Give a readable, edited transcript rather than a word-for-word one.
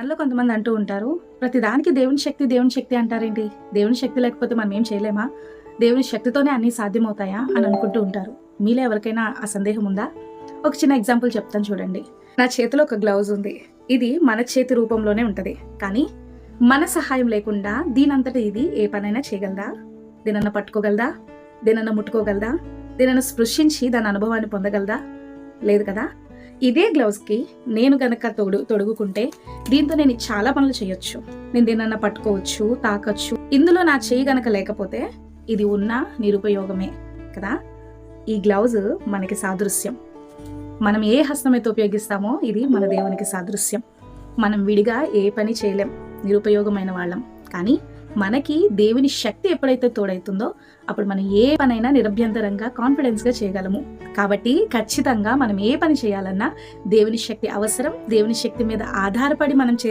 మనలో కొంతమంది అంటూ ఉంటారు, ప్రతిదానికి దేవుని శక్తి అంటారేంటి? దేవుని శక్తి లేకపోతే మనం ఏం చేయలేమా? దేవుని శక్తితోనే అన్నీ సాధ్యమవుతాయా అని అనుకుంటూ ఉంటారు. మీలో ఎవరికైనా ఆ సందేహం ఉందా? ఒక చిన్న ఎగ్జాంపుల్ చెప్తాను చూడండి. నా చేతిలో ఒక గ్లౌజ్ ఉంది. ఇది మన చేతి రూపంలోనే ఉంటుంది. కానీ మన సహాయం లేకుండా దీనంతటా ఇది ఏ పనైనా చేయగలదా? దీనన్నా పట్టుకోగలదా? దీనన్నా ముట్టుకోగలదా? దీనన్నా స్పృశించి దాని అనుభవాన్ని పొందగలదా? లేదు కదా. ఇదే గ్లౌజ్కి నేను గనక తొడుగుకుంటే దీంతో నేను చాలా పనులు చేయొచ్చు. నేను దీనన్నా పట్టుకోవచ్చు, తాకచ్చు. ఇందులో నా చేయి గనక లేకపోతే ఇది ఉన్న నిరుపయోగమే కదా. ఈ గ్లౌజ్ మనకి సాదృశ్యం. మనం ఏ హస్తమైతే ఉపయోగిస్తామో ఇది మన దేవునికి సాదృశ్యం. మనం విడిగా ఏ పని చేయలేం, నిరుపయోగమైన వాళ్ళం. కానీ మనకి దేవుని శక్తి ఎప్పుడైతే తోడైతుందో అప్పుడు మనం ఏ పనైనా నిరభ్యంతరంగా కాన్ఫిడెన్స్గా చేయగలము. కాబట్టి ఖచ్చితంగా మనం ఏ పని చేయాలన్నా దేవుని శక్తి అవసరం. దేవుని శక్తి మీద ఆధారపడి మనం